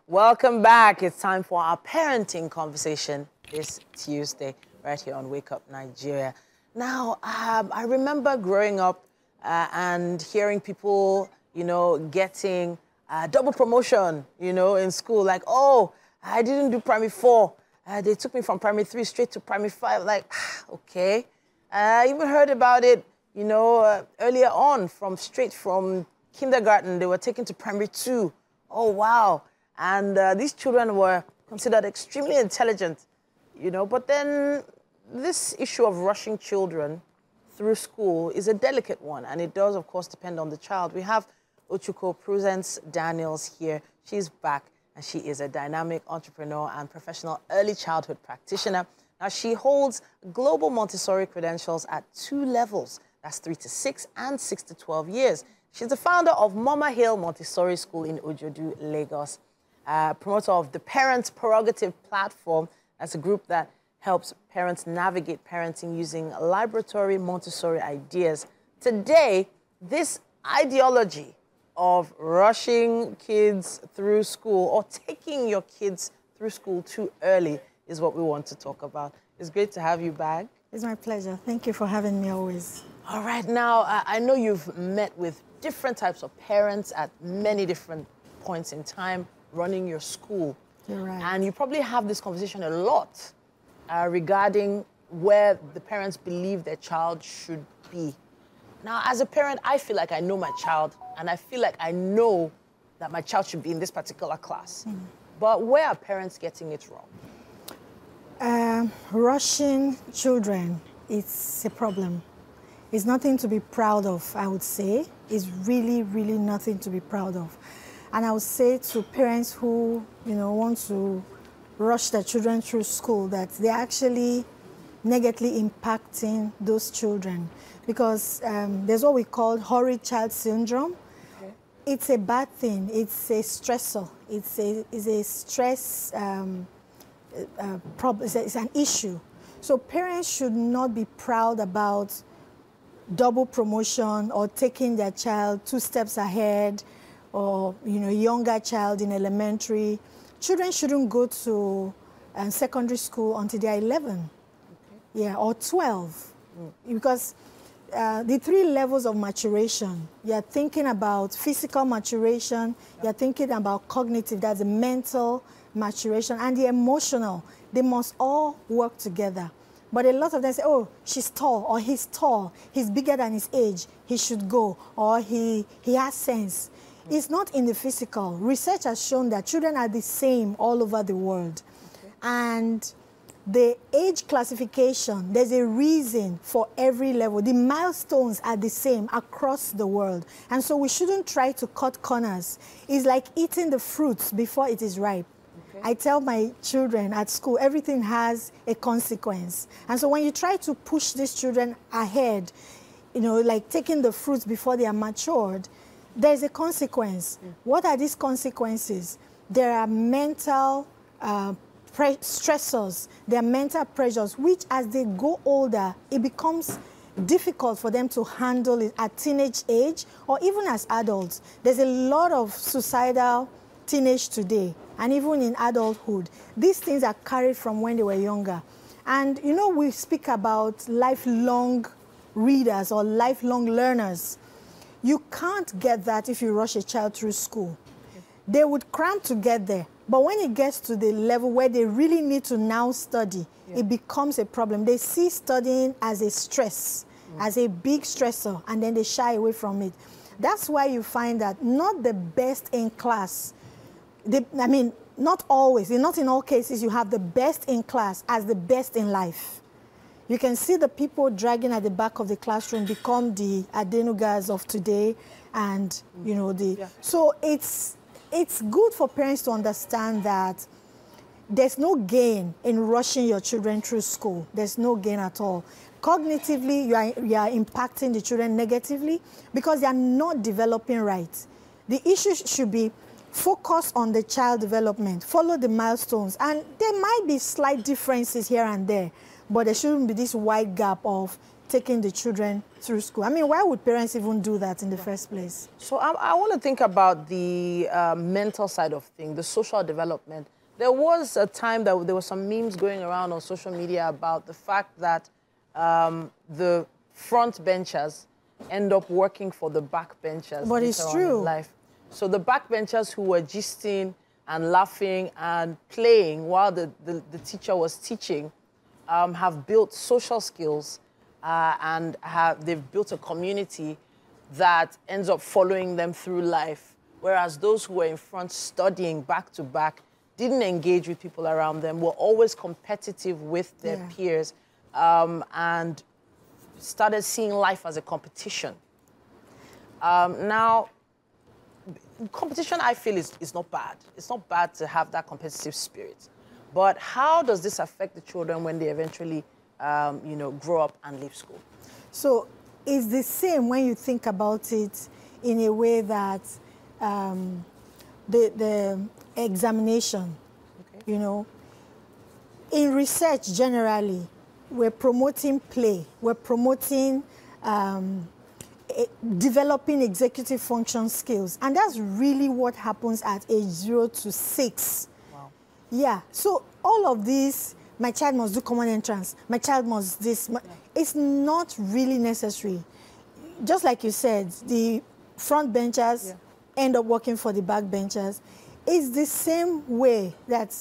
Welcome back. It's time for our parenting conversation this Tuesday, right here on Wake Up Nigeria. Now, I remember growing up and hearing people, getting double promotion, in school. Like, oh, I didn't do primary 4. They took me from primary 3 straight to primary 5. Like, okay. I even heard about it, earlier on, straight from kindergarten. They were taken to primary 2. Oh, wow. And these children were considered extremely intelligent, But then this issue of rushing children through school is a delicate one. And it does, of course, depend on the child. We have Ochuko Prudence Daniels here. She's back, and she is a dynamic entrepreneur and professional early childhood practitioner. Now, she holds global Montessori credentials at 2 levels. That's 3 to 6 and 6 to 12 years. She's the founder of Mama Hill Montessori School in Ojodu, Lagos. Promoter of the Parents Prerogative Platform. That's a group that helps parents navigate parenting using laboratory Montessori ideas. Today, this ideology of rushing kids through school or taking your kids through school too early is what we want to talk about. It's great to have you back. It's my pleasure. Thank you for having me always. All right, now, I know you've met with different types of parents at many different points in time running your school. You're right. And you probably have this conversation a lot regarding where the parents believe their child should be. Now, as a parent, I feel like I know my child, and I feel like I know that my child should be in this particular class. But where are parents getting it wrong? Rushing children, it's a problem. It's nothing to be proud of, I would say. It's really, really nothing to be proud of. And I would say to parents who, want to rush their children through school that they're actually negatively impacting those children. Because there's what we call hurried child syndrome. Okay. It's a bad thing. It's a stressor. It's a stress problem. It's an issue. So parents should not be proud about double promotion or taking their child 2 steps ahead, or younger child in elementary. Children shouldn't go to secondary school until they're 11, okay. Or 12, because the 3 levels of maturation. You're thinking about physical maturation, you're thinking about cognitive, that's the mental maturation, and the emotional. They must all work together. But a lot of them say, oh, she's tall, or he's tall, he's bigger than his age, he should go, or he has sense. It's not in the physical. Research has shown that children are the same all over the world. Okay. And the age classification, there's a reason for every level. The milestones are the same across the world. And so we shouldn't try to cut corners. It's like eating the fruits before it is ripe. Okay. I tell my children at school, everything has a consequence. And so when you try to push these children ahead, like taking the fruits before they are matured, there's a consequence. What are these consequences? There are mental stressors, there are mental pressures, which as they go older, it becomes difficult for them to handle it at teenage age or even as adults. There's a lot of suicidal teenage today, and even in adulthood. These things are carried from when they were younger. And we speak about lifelong readers or lifelong learners. You can't get that if you rush a child through school. They would cram to get there. But when it gets to the level where they really need to now study, it becomes a problem. They see studying as a stress, as a big stressor, and then they shy away from it. That's why you find that not the best in class, not always, not in all cases, you have the best in class as the best in life. You can see the people dragging at the back of the classroom become the adenugas of today, and so it's good for parents to understand that there's no gain in rushing your children through school. There's no gain at all. Cognitively, you are impacting the children negatively because they are not developing right. The issue should be focus on the child development, follow the milestones, and there might be slight differences here and there, but there shouldn't be this wide gap of taking the children through school. I mean, why would parents even do that in the first place? So I want to think about the mental side of things, the social development. There was a time that there were some memes going around on social media about the fact that the front benchers end up working for the back benchers. But it's true. In life. So the back benchers who were gisting and laughing and playing while the teacher was teaching have built social skills and they've built a community that ends up following them through life. Whereas those who were in front studying back to back didn't engage with people around them, were always competitive with their peers, and started seeing life as a competition. Now, competition, I feel, is not bad. It's not bad to have that competitive spirit. But how does this affect the children when they eventually, grow up and leave school? So it's the same when you think about it in a way that the examination, in research generally, we're promoting play, we're promoting developing executive function skills. And that's really what happens at age 0 to 6. Wow. Yeah, so all of these, my child must do common entrance, my child must this, it's not really necessary. Just like you said, the front benchers end up working for the back benchers. It's the same way that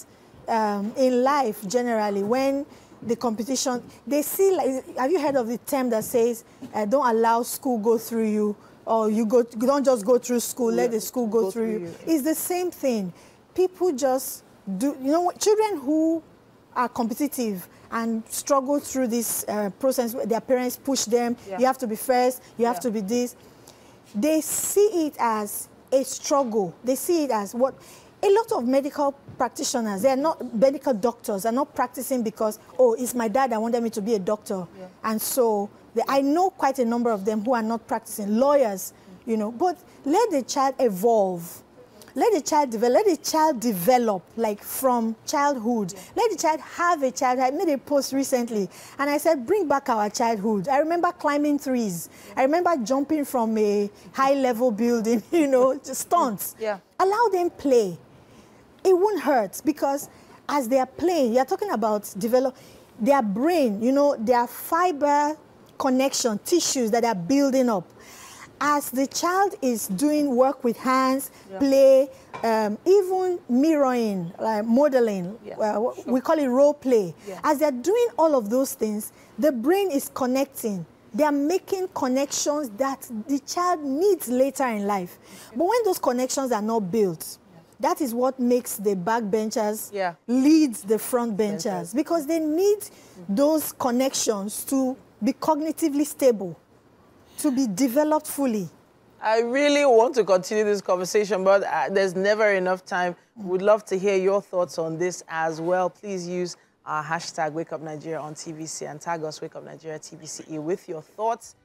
in life generally, when the competition, they see, like, have you heard of the term that says, don't allow school go through you, or you don't just go through school, let the school go through you. It's the same thing. People just do, children who are competitive and struggle through this process, their parents push them, you have to be first, you have to be this. They see it as a struggle. They see it as what a lot of medical practitioners, they're not medical doctors, are not practicing because, oh, it's my dad that wanted me to be a doctor. And so I know quite a number of them who are not practicing, lawyers, but let the child evolve. Let the child develop, like from childhood. Let the child have a childhood. I made a post recently, and I said, bring back our childhood. I remember climbing trees. I remember jumping from a high-level building, stunts. Allow them play. It won't hurt, because as they are playing, you're talking about their brain, their fiber connection, tissues that are building up. As the child is doing work with hands, play, even mirroring, modeling, we call it role play. As they're doing all of those things, the brain is connecting. They are making connections that the child needs later in life. But when those connections are not built, that is what makes the backbenchers lead the front benchers, because they need those connections to be cognitively stable, to be developed fully. I really want to continue this conversation, but there's never enough time. We'd love to hear your thoughts on this as well. Please use our hashtag WakeUpNigeria on TVC and tag us WakeUpNigeria TVCE with your thoughts.